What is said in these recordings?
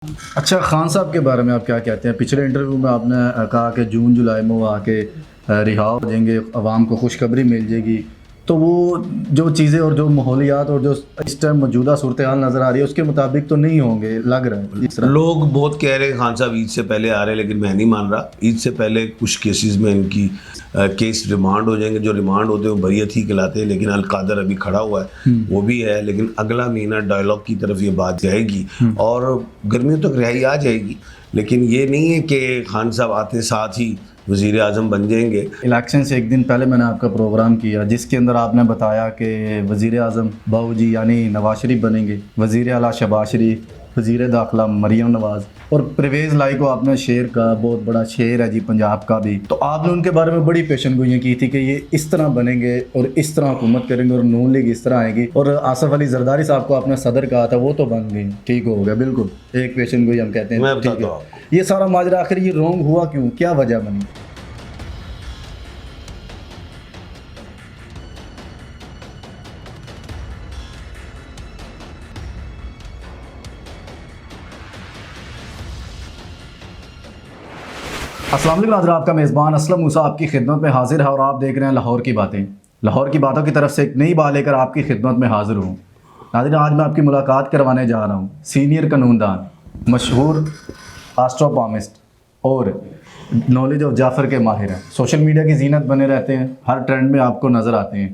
اچھا، خان صاحب کے بارے میں آپ کیا کہتے ہیں؟ پچھلے انٹرویو میں آپ نے کہا کہ جون جولائی میں وہ آ کے رہا ہو جائیں گے، عوام کو خوشخبری مل جائے گی، تو وہ جو چیزیں اور جو ماحولیات اور جو اس ٹائم موجودہ صورتحال نظر آ رہی ہے اس کے مطابق تو نہیں ہوں گے، لگ رہا ہے جس طرح لوگ بہت کہہ رہے ہیں خان صاحب عید سے پہلے آ رہے ہیں، لیکن میں نہیں مان رہا. عید سے پہلے کچھ کیسز میں ان کی کیس ریمانڈ ہو جائیں گے. جو ریمانڈ ہوتے ہیں وہ بریت ہی کہلاتے ہیں، لیکن القادر ابھی کھڑا ہوا ہے، وہ بھی ہے. لیکن اگلا مہینہ ڈائلاگ کی طرف یہ بات جائے گی اور گرمیوں تک رہائی آ جائے گی. لیکن یہ نہیں ہے کہ خان صاحب آتے ساتھ ہی وزیر اعظم بن جائیں گے. الیکشن سے ایک دن پہلے میں نے آپ کا پروگرام کیا جس کے اندر آپ نے بتایا کہ وزیر اعظم بہو جی یعنی نواز شریف بنیں گے، وزیر اعلیٰ شہباز شریف، وزیر داخلہ مریم نواز، اور پرویز لائی کو آپ نے شعر کا بہت بڑا شعر ہے جی پنجاب کا بھی، تو آپ نے ان کے بارے میں بڑی پیشن گوئیاں کی تھی کہ یہ اس طرح بنیں گے اور اس طرح حکومت کریں گے اور نون لیگ اس طرح آئے گی. اور آصف علی زرداری صاحب کو آپ نے صدر کہا تھا، وہ تو بن گئی، ٹھیک ہو گیا، بالکل ایک پیشن گوئی ہم کہتے ہیں. میں ٹھیک بتاتا ہے، ہوں. یہ سارا ماجرا آخر یہ رونگ ہوا کیوں، کیا وجہ بنی؟ السلام علیکم ناظرین، آپ کا میزبان اسلم موسیٰ آپ کی خدمت میں حاضر ہے اور آپ دیکھ رہے ہیں لاہور کی باتیں. لاہور کی باتوں کی طرف سے ایک نئی بات لے کر آپ کی خدمت میں حاضر ہوں. ناظرین، آج میں آپ کی ملاقات کروانے جا رہا ہوں سینئر قانون دان، مشہور آسٹروپامسٹ اور نالج آف جعفر کے ماہر ہیں. سوشل میڈیا کی زینت بنے رہتے ہیں، ہر ٹرینڈ میں آپ کو نظر آتے ہیں.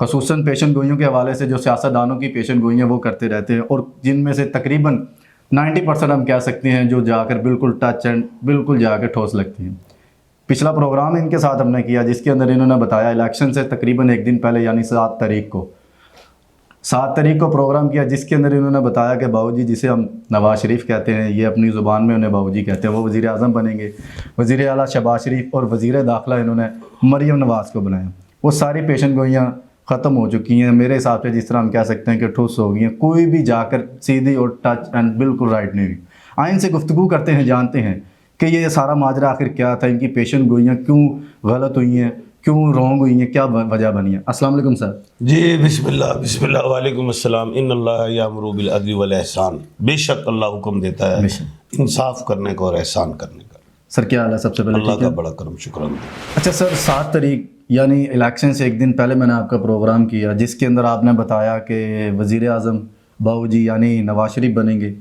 خصوصاً پیشن گوئیوں کے حوالے سے جو سیاستدانوں کی پیشن گوئیاں وہ کرتے رہتے ہیں، اور جن میں سے تقریباً 90% ہم کہہ سکتے ہیں جو جا کر بالکل ٹچ اینڈ بالکل جا کے ٹھوس لگتی ہیں. پچھلا پروگرام ان کے ساتھ ہم نے کیا جس کے اندر انہوں نے بتایا الیکشن سے تقریباً ایک دن پہلے یعنی 7 تاریخ کو پروگرام کیا جس کے اندر انہوں نے بتایا کہ باؤ جی، جسے ہم نواز شریف کہتے ہیں، یہ اپنی زبان میں انہیں باؤ جی کہتے ہیں، وہ وزیر اعظم بنیں گے. وزیر اعلیٰ شہباز شریف اور وزیر داخلہ انہوں نے مریم نواز کو بنایا. وہ ساری پیشن گوئیاں ختم ہو چکی ہیں میرے حساب سے، جس طرح ہم کہہ سکتے ہیں کہ ٹھوس ہو گئی ہیں. کوئی بھی جا کر سیدھی اور ٹچ اینڈ بالکل رائٹ نہیں ہوئی. آئین سے گفتگو کرتے ہیں، جانتے ہیں کہ یہ سارا ماجرا آخر کیا تھا، ان کی پیشن گوئیاں کیوں غلط ہوئی ہیں، کیوں رونگ ہوئی ہیں، کیا وجہ بنی ہے. السلام علیکم سر. جی بسم اللہ وعلیکم السلام. ان اللہ یامر بالعدل والاحسان، بے شک اللہ حکم دیتا ہے انصاف کرنے کا اور احسان کرنے کا. سر کیا حال ہے؟ سب سے پہلے اللہ کا بڑا کرم شکر. اچھا سر، 7 تاریخ یعنی الیکشن سے ایک دن پہلے میں نے آپ کا پروگرام کیا جس کے اندر آپ نے بتایا کہ وزیر اعظم بہو جی یعنی نواز شریف بنیں گے،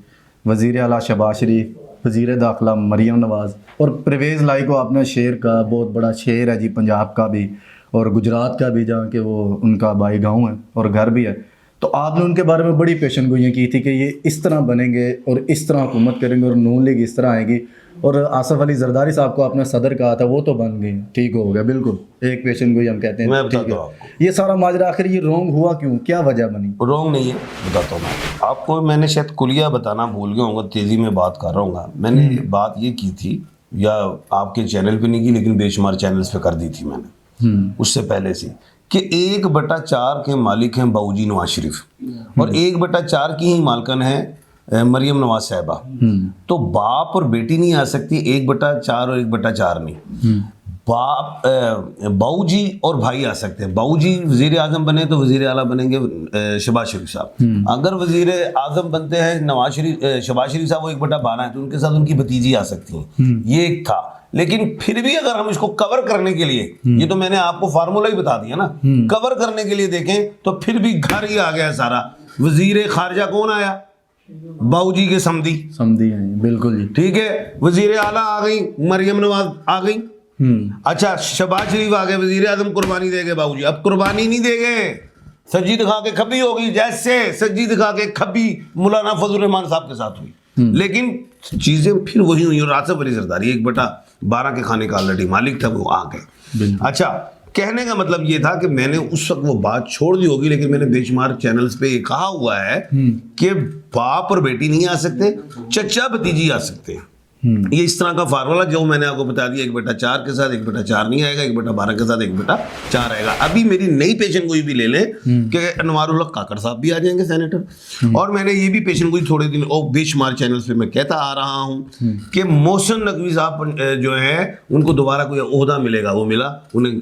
وزیر اعلیٰ شہباز شریف، وزیر داخلہ مریم نواز، اور پرویز لائی کو آپ نے شعر کا بہت بڑا شعر ہے جی پنجاب کا بھی اور گجرات کا بھی، جہاں کہ وہ ان کا بائی گاؤں ہے اور گھر بھی ہے. تو آپ نے ان کے بارے میں بڑی پیشن گوئیاں کی تھی کہ یہ اس طرح بنیں گے اور اس طرح حکومت کریں گے اور نون لیگ اس طرح آئے گی. اور آصف علی زرداری صاحب کو آپ نے صدر کہا تھا، وہ تو بن گئی، ٹھیک ہو گیا، بالکل ایک پیشن گوئی ہم کہتے ہیں. میں ٹھیک بتاتا ہے، ہوں. یہ سارا ماجرا آخر یہ رونگ ہوا کیوں، کیا وجہ بنی؟ رونگ نہیں ہے، بتاتا ہوں میں آپ کو. میں نے شاید کلیہ بتانا بھول گیا ہوں گا، تیزی میں بات کر رہا ہوں گا. میں نے بات یہ کی تھی، یا آپ کے چینل پہ نہیں کی لیکن بے شمار چینلز پہ کر دی تھی میں نے اس سے پہلے سے، کہ 1/4 کے مالک ہیں باؤ جی نواز شریف اور 1/4 کی ہی مالکن ہے مریم نواز صاحبہ. تو باپ اور بیٹی نہیں آ سکتی، 1/4 اور 1/4 نہیں. باپ باؤ جی اور بھائی آ سکتے ہیں. باؤ جی وزیر اعظم بنے تو وزیر اعلیٰ بنیں گے شہباز شریف صاحب. اگر وزیر اعظم بنتے ہیں شہباز شریف صاحب، وہ 1/12 ہے تو ان کے ساتھ ان کی بھتیجی آ سکتی ہیں. یہ ایک تھا. لیکن پھر بھی اگر ہم اس کو کور کرنے کے لیے، یہ تو میں نے آپ کو فارمولا ہی بتا دیا نا، کور کرنے کے لیے دیکھیں تو پھر بھی گھر ہی آ گیا سارا. وزیر خارجہ کون آیا؟ باؤ جی کے سمدھی ہیں، بالکل جی، ٹھیک ہے. وزیر اعلیٰ آ گئی، مریم نواز آ گئی. اچھا شہباز شریف آ گئے، وزیر اعظم قربانی دے گئے باؤ جی. اب قربانی نہیں دے گئے، سجی دکھا کے کھبی ہوگی، جیسے سجی دکھا کے کھبی مولانا فضل الرحمان صاحب کے ساتھ ہوئی. لیکن چیزیں پھر وہی ہوئی. اور آصف علی زرداری 1/12 کے کھانے کا آلریڈی مالک تھا، وہ آ گئے. اچھا، کہنے کا مطلب یہ تھا کہ میں نے اس وقت وہ بات چھوڑ دی ہوگی، لیکن میں نے بے شمار چینلز پہ یہ کہا ہوا ہے کہ باپ اور بیٹی نہیں آ سکتے، چچا بھتیجی آ سکتے ہیں. یہ اس طرح کا فارمولا جو میں نے آپ کو بتا دیا, 1/4 کے ساتھ 1/4 نہیں آئے گا, 1/12 کے ساتھ 1/4 آئے گا. ابھی میری نئی پیشن گوئی بھی لے لیں کہ انوار الحق کاکڑ صاحب بھی آ جائیں گے سینیٹر, اور میں نے یہ بھی پیشن گوئی تھوڑے دن بے شمار چینلز پہ میں کہتا آ رہا ہوں کہ محسن نقوی صاحب جو ہیں ان کو دوبارہ کوئی عہدہ ملے گا, وہ ملا انہیں,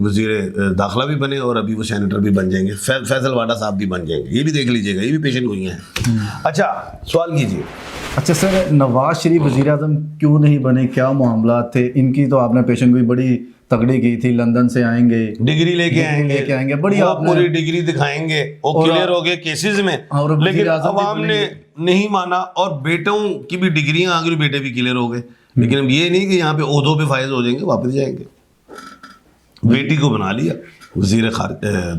وزیر داخلہ بھی بنے اور ابھی وہ سینیٹر بھی بن جائیں گے, فیصل واڈا صاحب بھی بن جائیں گے, یہ بھی دیکھ لیجیے گا, یہ بھی پیشن گوئیاں ہیں. اچھا سوال کیجیے. اچھا سر, نواز شریف وزیر اعظم کیوں نہیں بنے, کیا معاملات تھے ان کی؟ تو آپ نے پیشن گوئی بڑی تگڑی کی تھی, لندن سے آئیں گے, ڈگری لے کے آئیں گے, بڑی آپ پوری ڈگری دکھائیں گے, وہ کلیئر ہو گئے کیسز میں, لیکن عوام نے نہیں مانا, اور بیٹوں کی بھی ڈگریاں آ گئی, بیٹے بھی کلیئر ہو گئے, لیکن اب یہ نہیں کہ یہاں پہ عہدوں پہ فائز ہو جائیں گے, واپس جائیں گے. بیٹی کو بنا لیا وزیر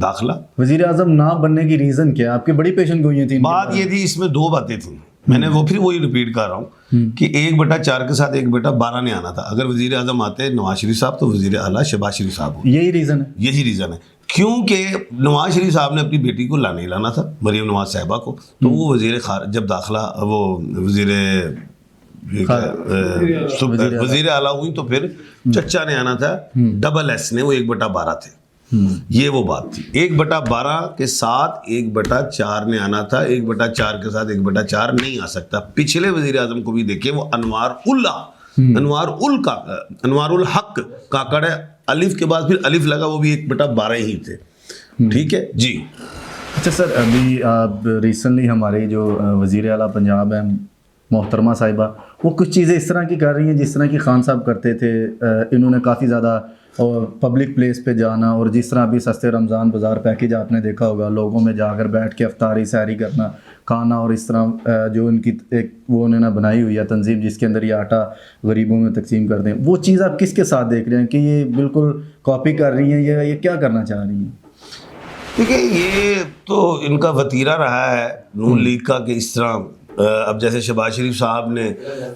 داخلہ. وزیر اعظم نہ بننے کی ریزن کیا؟ آپ کی بڑی پیشن گوئیاں تھیں. بات یہ تھی, اس میں 2 باتیں تھیں, میں نے وہ پھر وہی ریپیٹ کر رہا ہوں کہ 1/4 کے ساتھ 1/12 نہیں آنا تھا. اگر وزیر اعظم آتے نواز شریف صاحب تو وزیر اعلیٰ شہباز شریف صاحب ہو. یہی ریزن ہے, یہی ریزن ہے, کیونکہ نواز شریف صاحب نے اپنی بیٹی کو نہیں لانا تھا, مریم نواز صاحبہ کو, تو وہ وزیر جب داخلہ وہ وزیر اعلیٰ ہوئی تو پھر چچا نے آنا تھا, ڈبل ایس نے, وہ 1/12 تھے. یہ وہ بات تھی. 1/12 کے ساتھ 1/4 نے آنا تھا, 1/4 کے ساتھ 1/4 نہیں آ سکتا. پچھلے وزیر اعظم کو بھی دیکھیں, وہ انوار الحق کاکڑ ہے, الف کے بعد پھر الف لگا, وہ بھی 1/12 ہی تھے. ٹھیک ہے جی. اچھا سر, ابھی آپ ریسنٹلی ہماری جو وزیر اعلیٰ پنجاب ہیں محترمہ صاحبہ, وہ کچھ چیزیں اس طرح کی کر رہی ہیں جس طرح کی خان صاحب کرتے تھے. انہوں نے کافی زیادہ پبلک پلیس پہ جانا, اور جس طرح ابھی سستے رمضان بازار پیکیج آپ نے دیکھا ہوگا, لوگوں میں جا کر بیٹھ کے افطاری سحری کرنا, کھانا, اور اس طرح جو ان کی ایک وہ انہوں نے بنائی ہوئی ہے تنظیم جس کے اندر یہ آٹا غریبوں میں تقسیم کر دیں, وہ چیز آپ کس کے ساتھ دیکھ رہے ہیں کہ یہ بالکل کاپی کر رہی ہیں, یہ کیا کرنا چاہ رہی ہیں؟ دیکھیں, یہ تو ان کا وتیرہ رہا ہے نون لیگ کا کہ اس طرح, اب جیسے شہباز شریف صاحب نے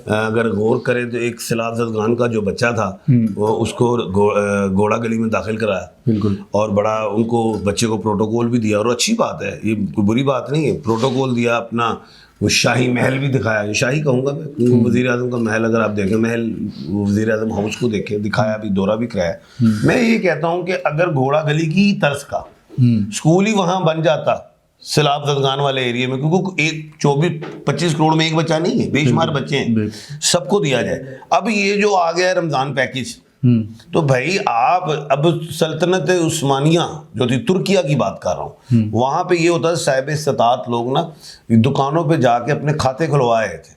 اگر غور کریں تو ایک سیلاب زدگان کا جو بچہ تھا وہ اس کو گھوڑا گلی میں داخل کرایا, بالکل, اور بڑا ان کو بچے کو پروٹوکول بھی دیا, اور اچھی بات ہے, یہ کوئی بری بات نہیں ہے, پروٹوکول دیا, اپنا وہ شاہی محل بھی دکھایا, شاہی کہوں گا میں, وزیر اعظم کا محل اگر آپ دیکھیں, محل وزیر اعظم ہاؤس کو دیکھیں, دکھایا بھی, دورہ بھی کرایا. میں یہ کہتا ہوں کہ اگر گھوڑا گلی کی طرز کا اسکول ہی وہاں بن جاتا سیلاب زدگان والے ایریے میں, کیونکہ 24-25 کروڑ میں ایک بچہ نہیں ہے, بے شمار بچے ہیں, سب کو دیا جائے. اب یہ جو آ گیا ہے رمضان پیکیج, تو بھائی آپ اب سلطنت عثمانیہ جو تھی, ترکیہ کی بات کر رہا ہوں, وہاں پہ یہ ہوتا ہے صاحب استطاعت لوگ نا دکانوں پہ جا کے اپنے کھاتے کھلوائے تھے,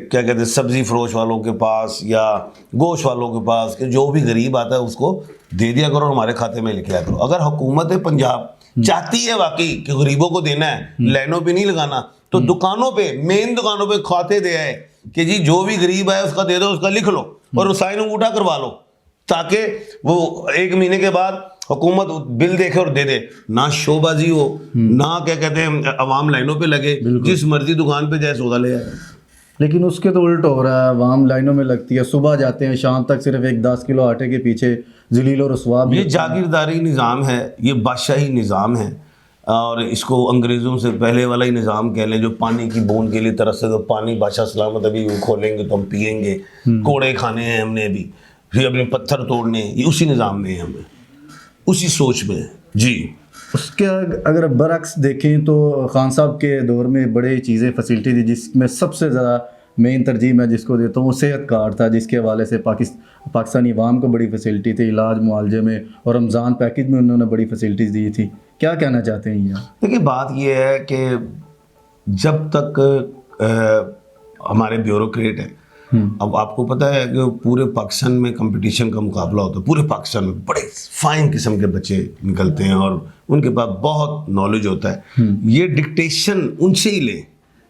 کیا کہتے ہیں, سبزی فروش والوں کے پاس یا گوشت والوں کے پاس, کہ جو بھی غریب آتا ہے اس کو دے دیا کرو, ہمارے کھاتے میں لکھ لیا کرو. اگر حکومت پنجاب چاہتی ہے واقعی کہ غریبوں کو دینا ہے, لائنوں پہ نہیں لگانا, تو دکانوں پہ, مین دکانوں پہ کھاتے دے آئے کہ جی جو بھی غریب ہے اس کا دے دو, اس کا لکھ لو اور سائن انگوٹھا کروا لو, تاکہ وہ 1 مہینے کے بعد حکومت بل دیکھے اور دے دے. نہ شو بازی ہو, نہ کیا کہتے ہیں عوام لائنوں پہ لگے, جس مرضی دکان پہ جائے سودا لے آئے. لیکن اس کے تو الٹ ہو رہا ہے, عوام لائنوں میں لگتی ہے, صبح جاتے ہیں, شام تک صرف ایک 10 کلو آٹے کے پیچھے ذلیل و رسوا. یہ جاگیرداری نظام ہے, یہ بادشاہی نظام ہے, اور اس کو انگریزوں سے پہلے والا ہی نظام کہہ لیں, جو پانی کی بوند کے لیے ترستے, تو پانی بادشاہ سلامت ابھی کھولیں گے تو ہم پیئیں گے, کوڑے کھانے ہیں ہم نے ابھی, پھر اپنے پتھر توڑنے ہیں, یہ اسی نظام میں ہیں, ہمیں اسی سوچ میں جی. اس کے اگر برعکس دیکھیں تو خان صاحب کے دور میں بڑے چیزیں فیسلٹی تھی, جس میں سب سے زیادہ مین ترجیح میں جس کو دیتا ہوں وہ صحت کارڈ تھا, جس کے حوالے سے پاکستانی عوام کو بڑی فیسلٹی تھی, علاج معالجے میں, اور رمضان پیکیج میں انہوں نے بڑی فیسلٹیز دی تھی. کیا کہنا چاہتے ہیں یہ؟ دیکھیے, بات یہ ہے کہ جب تک ہمارے بیوروکریٹ ہیں, اب آپ کو پتہ ہے کہ پورے پاکستان میں کمپٹیشن کا مقابلہ ہوتا ہے, پورے پاکستان میں بڑے فائن قسم کے بچے نکلتے ہیں اور ان کے پاس بہت نالج ہوتا ہے. یہ ڈکٹیشن ان سے ہی لیں,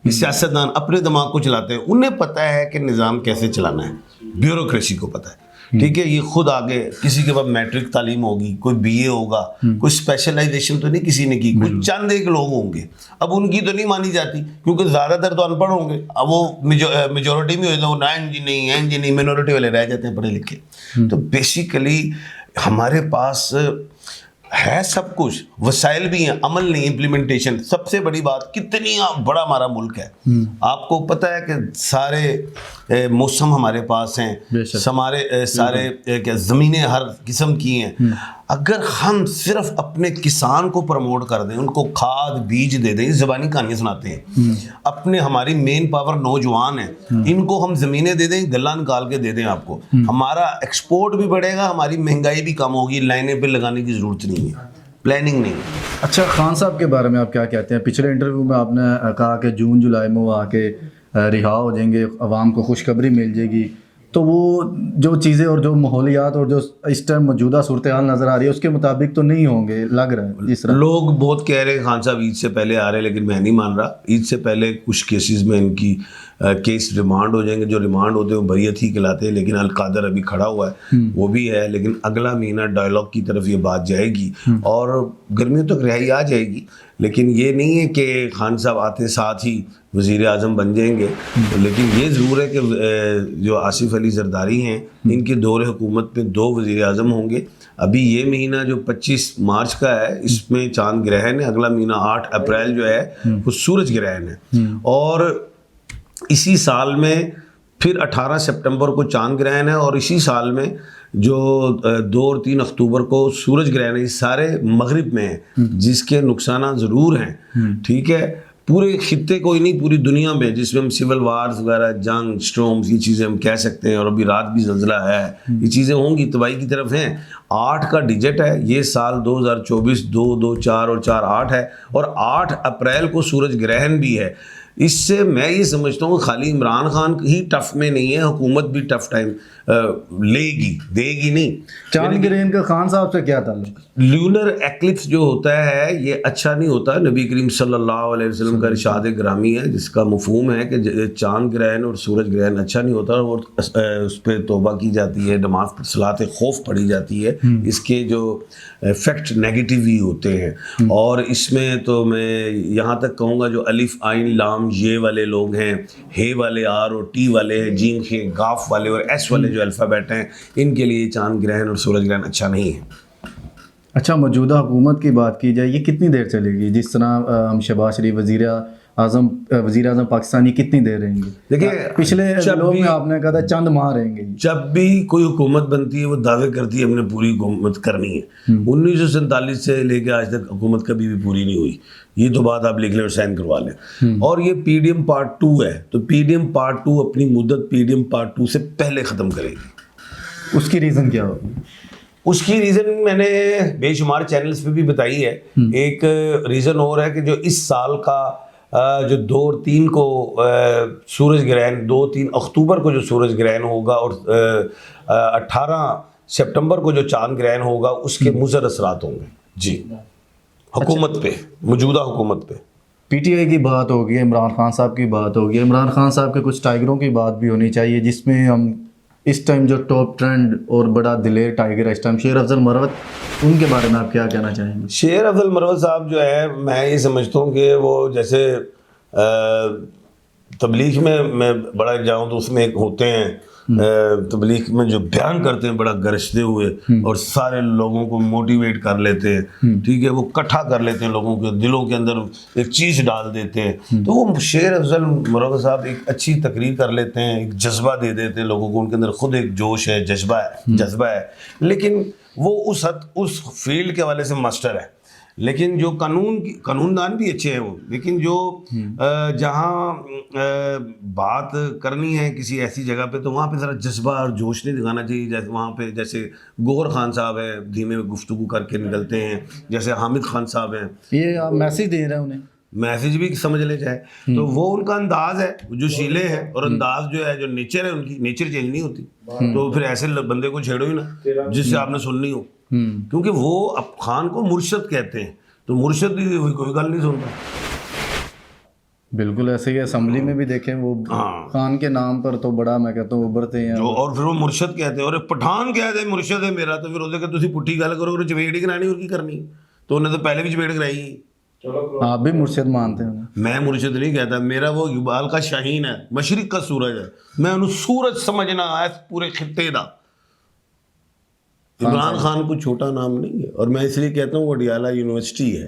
سیاستدان اپنے دماغ کو چلاتے ہیں, انہیں پتہ ہے کہ نظام کیسے چلانا ہے, بیوروکریسی کو پتہ ہے, ٹھیک ہے. یہ خود آگے کسی کے بعد میٹرک تعلیم ہوگی, کوئی بی اے ہوگا, کوئی اسپیشلائزیشن تو نہیں کسی نے کی, کچھ چند ایک لوگ ہوں گے, اب ان کی تو نہیں مانی جاتی کیونکہ زیادہ تر تو ان پڑھ ہوں گے, اب وہ میجورٹی میں ہوتا ہے, وہ نہیں مینورٹی والے رہ جاتے ہیں پڑھے لکھے. تو بیسیکلی ہمارے پاس ہے سب کچھ، وسائل بھی ہیں، عمل نہیں، امپلیمنٹیشن. سب سے بڑی بات کتنی بڑا ہمارا ملک ہے. آپ کو پتہ ہے کہ سارے موسم ہمارے پاس ہیں، ہمارے سارے زمینیں ہر قسم کی ہیں. اگر ہم صرف اپنے کسان کو پروموٹ کر دیں، ان کو کھاد بیج دے دیں، زبانی کہانیاں سناتے ہیں. اپنے ہماری مین پاور نوجوان ہیں، ان کو ہم زمینیں دے دیں، گلا نکال کے دے دیں آپ کو، ہمارا ایکسپورٹ بھی بڑھے گا، ہماری مہنگائی بھی کم ہوگی. لائنیں پہ لگانے کی ضرورت نہیں ہے، پلاننگ نہیں. اچھا، خان صاحب کے بارے میں آپ کیا کہتے ہیں؟ پچھلے انٹرویو میں آپ نے کہا کہ جون جولائی میں وہ آ کے رہا ہو جائیں گے، عوام کو خوشخبری مل جائے گی. تو وہ جو چیزیں اور جو ماحولیات اور جو اس ٹائم موجودہ صورتحال نظر آ رہی ہے اس کے مطابق تو نہیں ہوں گے، لگ رہا ہے جس طرح. لوگ بہت کہہ رہے ہیں خان صاحب عید سے پہلے آ رہے ہیں، لیکن میں نہیں مان رہا. عید سے پہلے کچھ کیسز میں ان کی کیس ریمانڈ ہو جائیں گے. جو ریمانڈ ہوتے ہیں وہ بریت ہی کہلاتے ہیں. لیکن القادر ابھی کھڑا ہوا ہے، وہ بھی ہے. لیکن اگلا مہینہ ڈائلاگ کی طرف یہ بات جائے گی اور گرمیوں تک رہائی آ جائے گی. لیکن یہ نہیں ہے کہ خان صاحب آتے ساتھ ہی وزیر اعظم بن جائیں گے. لیکن یہ ضرور ہے کہ جو آصف علی زرداری ہیں، ان کے دور حکومت میں 2 وزیر اعظم ہوں گے. ابھی یہ مہینہ جو 25 مارچ کا ہے اس میں چاند گرہن ہے. اگلا مہینہ 8 اپریل جو ہے وہ سورج گرہن ہے. اور اسی سال میں پھر 18 سپٹمبر کو چاند گرہن ہے، اور اسی سال میں جو 2 اور 3 اکتوبر کو سورج گرہن ہے. یہ سارے مغرب میں ہیں، جس کے نقصانات ضرور ہیں. ٹھیک ہے، پورے خطے کوئی نہیں، پوری دنیا میں، جس میں ہم سول وارز وغیرہ، جنگ، سٹرومز، یہ چیزیں ہم کہہ سکتے ہیں. اور ابھی رات بھی زلزلہ ہے، یہ چیزیں ہوں گی، تباہی کی طرف ہیں. 8 کا ڈیجٹ ہے یہ سال 2024، 2 2 4 اور 4 8 ہے. اور 8 اپریل کو سورج گرہن بھی ہے. اس سے میں یہ سمجھتا ہوں خالی عمران خان ہی ٹف میں نہیں ہے، حکومت بھی ٹف ٹائم لے گی، دے گی نہیں. چاند گرہن کا خان صاحب سے کیا تعلق؟ لیونر ایکلپس جو ہوتا ہے یہ اچھا نہیں ہوتا. نبی کریم صلی اللہ علیہ وسلم کا ارشاد گرامی ہے جس کا مفہوم ہے کہ چاند گرہن اور سورج گرہن اچھا نہیں ہوتا. اور اس پہ توبہ کی جاتی ہے، نماز صلاۃ خوف پڑھی جاتی ہے. اس کے جو افیکٹ نیگیٹو ہی ہوتے ہیں. اور اس میں تو میں یہاں تک کہوں گا جو الف عین لام یہ والے لوگ ہیں، ہے والے، آر اور ٹی والے ہیں، جیم خے گاف والے اور ایس والے جو الفابیٹ ہیں، ان کے لیے چاند گرہن اور سورج گرہن اچھا نہیں ہے. اچھا، موجودہ حکومت کی بات کی جائے، یہ کتنی دیر چلے گی؟ جس طرح ہم شہباز شریف وزیر اعظم پاکستانی کتنی دیر رہیں گے؟ دیکھیں پچھلے لوگ میں آپ نے کہا تھا چند ماہ رہیں گے. جب بھی کوئی حکومت بنتی ہے وہ دعوے کرتی ہے ہم نے پوری حکومت کرنی ہے. 1947 سے لے کے آج تک حکومت کبھی بھی پوری نہیں ہوئی. یہ تو بات آپ لکھ لیں اور سائن کروا لیں. اور یہ پی ڈی ایم پارٹ 2 ہے، تو پی ڈی ایم پارٹ 2 اپنی مدت پی ڈی ایم پارٹ 2 سے پہلے ختم کرے گی. اس کی ریزن کیا ہوگی؟ اس کی ریزن میں نے بے شمار چینلز پہ بھی بتائی ہے. ایک ریزن اور ہے کہ جو اس سال کا جو 2 اور 3 کو سورج گرہن، 2 3 اکتوبر کو جو سورج گرہن ہوگا اور 18 سپٹمبر کو جو چاند گرہن ہوگا، اس کے مضر اثرات ہوں گے جی حکومت پہ، موجودہ حکومت پہ. پی ٹی آئی کی بات ہوگی، عمران خان صاحب کی بات ہوگی. عمران خان صاحب کے کچھ ٹائگروں کی بات بھی ہونی چاہیے، جس میں ہم اس ٹائم جو ٹاپ ٹرینڈ اور بڑا دلیر ٹائگر ہے اس ٹائم شیر افضل مروت، ان کے بارے میں آپ کیا کہنا چاہیں گے؟ شیر افضل مروت صاحب جو ہے، میں یہ سمجھتا ہوں کہ وہ جیسے تبلیغ میں بڑا جاؤں تو اس میں ایک ہوتے ہیں تبلیغ میں جو بیان کرتے ہیں بڑا گرجتے ہوئے اور سارے لوگوں کو موٹیویٹ کر لیتے ہیں. ٹھیک ہے، وہ اکٹھا کر لیتے ہیں لوگوں کے دلوں کے اندر، ایک چیز ڈال دیتے ہیں. تو وہ شیر افضل مروت صاحب ایک اچھی تقریر کر لیتے ہیں، ایک جذبہ دے دیتے ہیں لوگوں کو. ان کے اندر خود ایک جوش ہے، جذبہ ہے. لیکن وہ اس فیلڈ کے حوالے سے ماسٹر ہے. لیکن جو قانون دان بھی اچھے ہیں وہ، لیکن جو جہاں بات کرنی ہے کسی ایسی جگہ پہ تو وہاں پہ ذرا جذبہ اور جوش نہیں دکھانا چاہیے. جیسے وہاں پہ جیسے گوہر خان صاحب ہیں، دھیمے گفتگو کر کے نکلتے ہیں. جیسے حامد خان صاحب ہیں، یہ آپ میسیج دے رہے ہیں انہیں، میسیج بھی سمجھ لے چاہے تو وہ ان کا انداز ہے جو شیلے ہیں. اور انداز جو ہے، جو نیچر ہے، ان کی نیچر چینج نہیں ہوتی. تو پھر ایسے بندے کو چھیڑو ہی نا جس سے آپ نے سننی ہو، کیونکہ وہ اب خان کو مرشد کہتے ہیں، تو مرشد بھی کوئی گل نہیں سنتا. بالکل ایسے ہی اسمبلی میں بھی دیکھیں وہ خان کے نام پر تو بڑا میں کہتا ہوں ابھرتے ہیں. اور پھر وہ مرشد کہتے ہیں، اور پٹھان کہتے ہیں مرشد ہے میرا. تو پھر وہ کہ تسی پٹھی گل کرو، چپیڑ ہی کرانی اور کی کرنی. تو انہیں تو پہلے بھی چپیڑ کرائی. آپ بھی مرشد مانتے ہیں؟ میں مرشد نہیں کہتا، میرا وہ اقبال کا شاہین ہے، مشرق کا سورج ہے. میں انہوں سورج سمجھنا ہے پورے خطے دا. عمران خان کوئی چھوٹا نام نہیں ہے، اور میں اس لیے کہتا ہوں وڈیالہ یونیورسٹی ہے.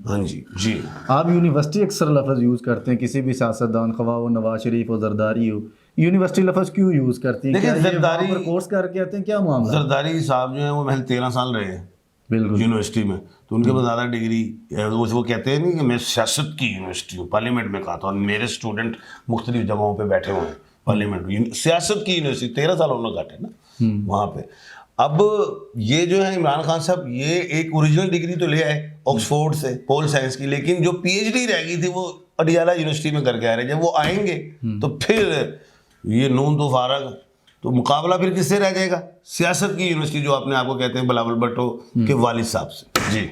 ہاں جی آپ یونیورسٹی اکثر لفظ یوز کرتے ہیں کسی بھی سیاستدان، خواہ وہ نواز شریف ہو، زرداری ہو، یونیورسٹی لفظ کیوں یوز کرتی ہیں؟ دیکھیں زرداری پر کورس کر کے آتے ہیں، کیا معاملہ؟ زرداری صاحب جو ہیں وہ محض 13 سال رہے ہیں بالکل یونیورسٹی میں، تو ان کے پاس زیادہ ڈگری، وہ کہتے ہیں نہیں کہ میں سیاست کی یونیورسٹی ہوں، پارلیمنٹ میں کہا تھا، اور میرے اسٹوڈنٹ مختلف جگہوں پہ بیٹھے ہوئے ہیں پارلیمنٹ، سیاست کی یونیورسٹی 13 سال انہوں نے کاٹے نا وہاں پہ. اب یہ جو ہے عمران خان صاحب، یہ ایک اوریجنل ڈگری تو لے آئے آکسفورڈ سے پول سائنس کی، لیکن جو پی ایچ ڈی رہ گئی تھی وہ اڈیالہ یونیورسٹی میں کر کے آ رہے. جب وہ آئیں گے تو پھر یہ نون تو فارغ، تو مقابلہ پھر کس سے رہ جائے گا؟ سیاست کی یونیورسٹی جو آپ کو کہتے ہیں بلاول بھٹو کے والد صاحب سے. جی